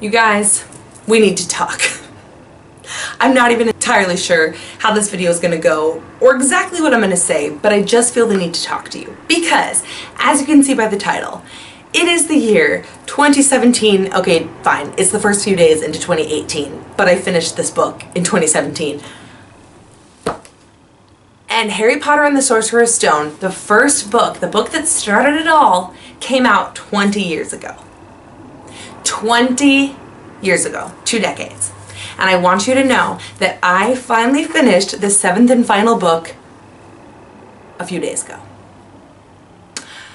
You guys, we need to talk. I'm not even entirely sure how this video is going to go or exactly what I'm going to say, but I just feel the need to talk to you because, as you can see by the title, it is the year 2017. Okay, fine, it's the first few days into 2018, but I finished this book in 2017. And Harry Potter and the Sorcerer's Stone, the first book, the book that started it all, came out 20 years ago. 20 years ago, 2 decades. And I want you to know that I finally finished the 7th and final book a few days ago.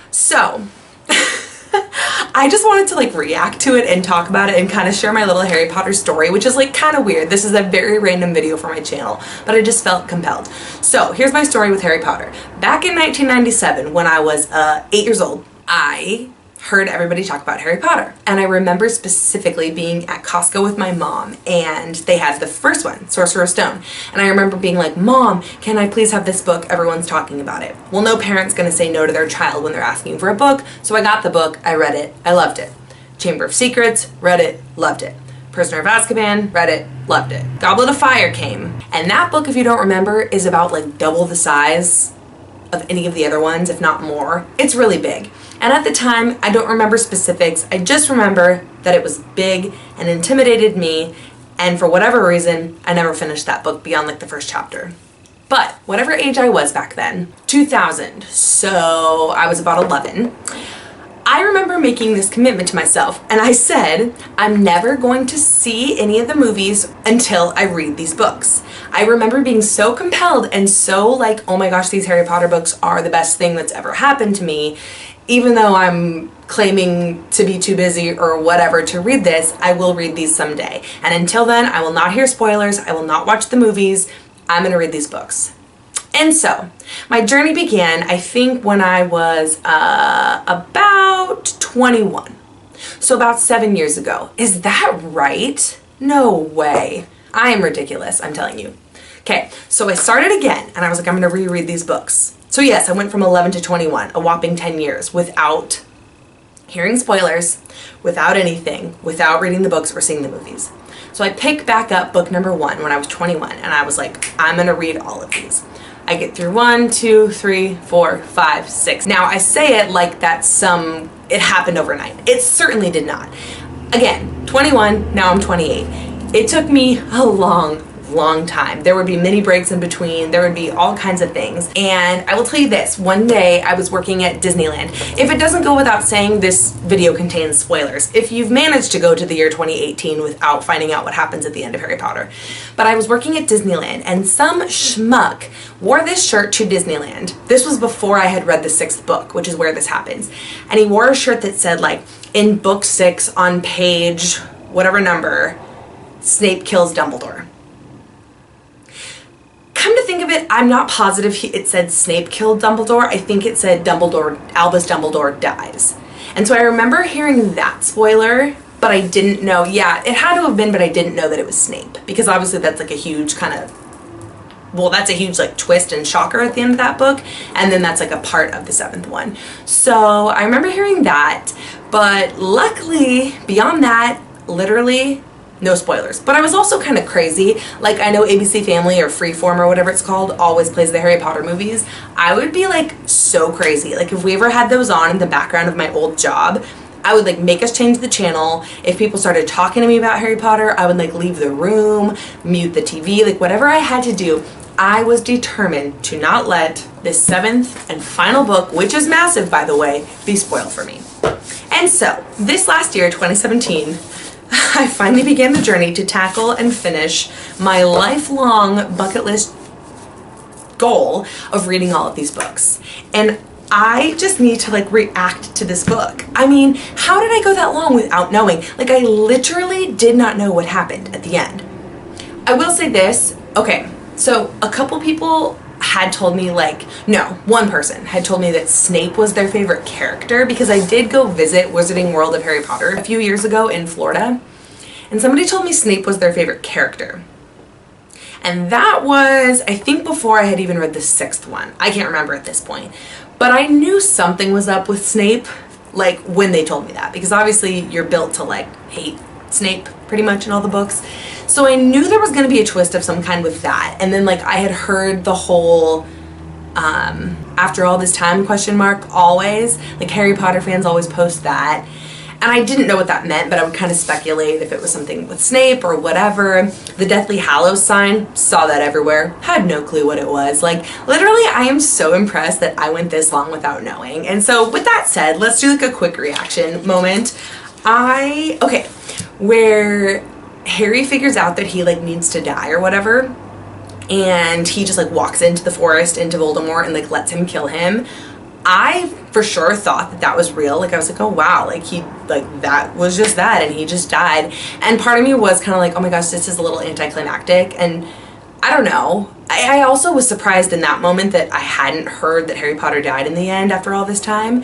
So, I just wanted to react to it and talk about it and kind of share my little Harry Potter story, which is kind of weird. This is a very random video for my channel, but I just felt compelled. So here's my story with Harry Potter. Back in 1997, when I was 8 years old, I heard everybody talk about Harry Potter. And I remember specifically being at Costco with my mom, and they had the first one, Sorcerer's Stone. And I remember being like, Mom, can I please have this book? Everyone's talking about it. Well, no parent's gonna say no to their child when they're asking for a book, so I got the book, I read it, I loved it. Chamber of Secrets, read it, loved it. Prisoner of Azkaban, read it, loved it. Goblet of Fire came, and that book, if you don't remember, is about double the size of any of the other ones, if not more. It's really big. And at the time, I don't remember specifics. I just remember that it was big and intimidated me, and for whatever reason, I never finished that book beyond the first chapter. But whatever age I was back then, 2000, so I was about 11, I remember making this commitment to myself, and I said, I'm never going to see any of the movies until I read these books. I remember being so compelled and so oh my gosh, these Harry Potter books are the best thing that's ever happened to me. Even though I'm claiming to be too busy or whatever to read this, I will read these someday. And until then, I will not hear spoilers, I will not watch the movies, I'm gonna read these books. And so, my journey began, I think, when I was about 21. So about 7 years ago. Is that right? No way. I am ridiculous, I'm telling you. Okay, so I started again, and I was like, I'm gonna reread these books. So yes, I went from 11 to 21, a whopping 10 years, without hearing spoilers, without anything, without reading the books or seeing the movies. So I picked back up book number 1 when I was 21, and I was like, I'm gonna read all of these. I get through 1, 2, 3, 4, 5, 6. Now I say it like that's it happened overnight. It certainly did not. Again, 21, now I'm 28. It took me a long time. There would be mini breaks in between, there would be all kinds of things. And I will tell you this, one day I was working at Disneyland. If it doesn't go without saying, this video contains spoilers, if you've managed to go to the year 2018 without finding out what happens at the end of Harry Potter. But I was working at Disneyland, and some schmuck wore this shirt to Disneyland. This was before I had read the 6th book, which is where this happens. And he wore a shirt that said in book 6 on page whatever number, Snape kills Dumbledore. Come to think of it, I'm not positive it said Snape killed Dumbledore. I think it said Albus Dumbledore dies. And so I remember hearing that spoiler, but I didn't know, yeah, it had to have been, but I didn't know that it was Snape. Because obviously that's a huge that's a huge twist and shocker at the end of that book. And then that's a part of the 7th one. So I remember hearing that, but luckily, beyond that, literally, no spoilers. But I was also kind of crazy. I know ABC Family or Freeform or whatever it's called always plays the Harry Potter movies. I would be so crazy. If we ever had those on in the background of my old job, I would make us change the channel. If people started talking to me about Harry Potter, I would leave the room, mute the TV, whatever I had to do. I was determined to not let this 7th and final book, which is massive by the way, be spoiled for me. And so, this last year, 2017, I finally began the journey to tackle and finish my lifelong bucket list goal of reading all of these books. And I just need to react to this book. I mean, how did I go that long without knowing? I literally did not know what happened at the end. I will say this, okay, so a couple people had told me one person had told me that Snape was their favorite character, because I did go visit Wizarding World of Harry Potter a few years ago in Florida, and somebody told me Snape was their favorite character. And that was, I think, before I had even read the 6th one. I can't remember at this point. But I knew something was up with Snape, when they told me that, because obviously you're built to hate Snape pretty much in all the books. So I knew there was going to be a twist of some kind with that. And then like I had heard the whole after all this time question mark always, like Harry Potter fans always post that. And I didn't know what that meant, but I would kind of speculate if it was something with Snape or whatever. The Deathly Hallows sign, saw that everywhere, had no clue what it was. Like, literally, I am so impressed that I went this long without knowing. And so, with that said, let's do like a quick reaction moment. Okay, where Harry figures out that he like needs to die or whatever, and he just like walks into the forest, into Voldemort, and like lets him kill him. I for sure thought that that was real. Like I was like, oh wow, like that was just that and he just died. And part of me was kind of like, oh my gosh, this is a little anticlimactic. And I don't know. I also was surprised in that moment that I hadn't heard that Harry Potter died in the end after all this time.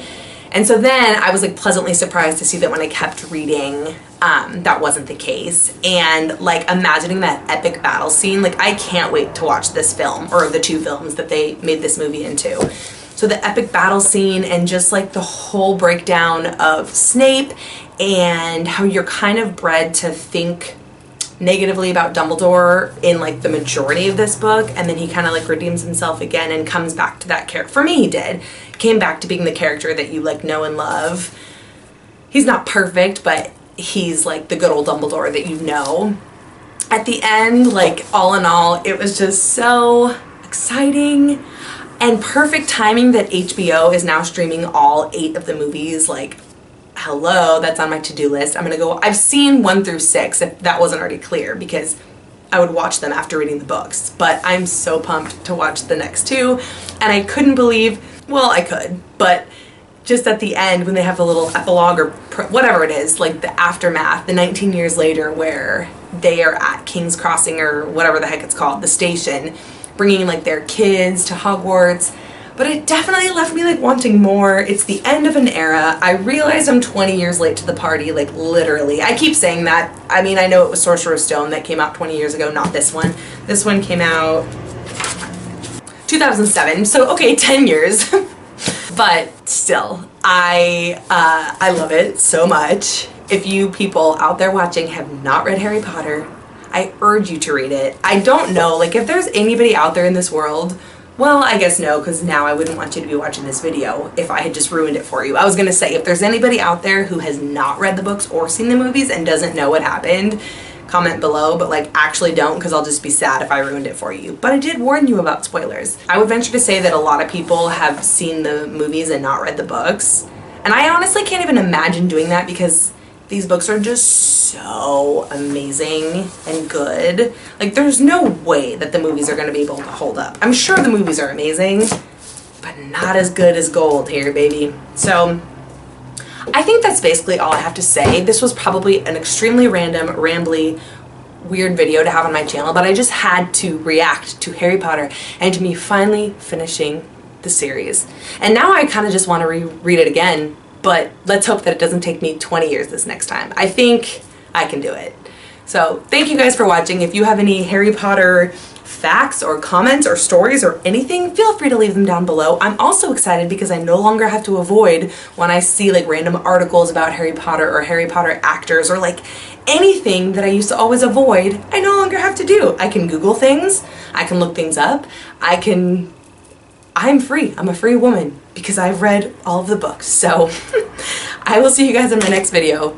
And so then I was like pleasantly surprised to see that when I kept reading, that wasn't the case. And like imagining that epic battle scene, like I can't wait to watch this film, or the two films that they made this movie into. So the epic battle scene and just like the whole breakdown of Snape and how you're kind of bred to think negatively about Dumbledore in like the majority of this book, and then he kind of like redeems himself again and comes back to that character. For me, he did. Came back to being the character that you like know and love. He's not perfect, but he's like the good old Dumbledore that you know. At the end, like all in all, it was just so exciting. And perfect timing that HBO is now streaming all 8 of the movies. Like, hello, that's on my to-do list. I'm gonna go, I've seen 1 through 6, if that wasn't already clear, because I would watch them after reading the books. But I'm so pumped to watch the next 2. And I couldn't believe, well, I could, but just at the end when they have the little epilogue or whatever it is, like the aftermath, the 19 years later where they are at King's Crossing or whatever the heck it's called, the station, bringing like their kids to Hogwarts. But it definitely left me like wanting more. It's the end of an era. I realize I'm 20 years late to the party, like literally. I keep saying that. I mean, I know it was Sorcerer's Stone that came out 20 years ago, not this one. This one came out 2007, so okay, 10 years. But still, I love it so much. If you people out there watching have not read Harry Potter, I urge you to read it. I don't know, like if there's anybody out there in this world, well, I guess no, because now I wouldn't want you to be watching this video if I had just ruined it for you. I was gonna say, if there's anybody out there who has not read the books or seen the movies and doesn't know what happened, comment below, but like actually don't, because I'll just be sad if I ruined it for you. But I did warn you about spoilers. I would venture to say that a lot of people have seen the movies and not read the books. And I honestly can't even imagine doing that because these books are just so amazing and good. Like there's no way that the movies are gonna be able to hold up. I'm sure the movies are amazing, but not as good as gold here, baby. So I think that's basically all I have to say. This was probably an extremely random, rambly, weird video to have on my channel, but I just had to react to Harry Potter and to me finally finishing the series. And now I kind of just want to reread it again, but let's hope that it doesn't take me 20 years this next time. I think I can do it. So thank you guys for watching. If you have any Harry Potter facts or comments or stories or anything, feel free to leave them down below. I'm also excited because I no longer have to avoid when I see like random articles about Harry Potter or Harry Potter actors or like anything that I used to always avoid. I no longer have to do. I can Google things, I can look things up, I'm free. I'm a free woman because I've read all of the books. So I will see you guys in my next video.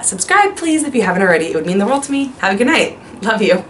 Subscribe please if you haven't already. It would mean the world to me. Have a good night. Love you.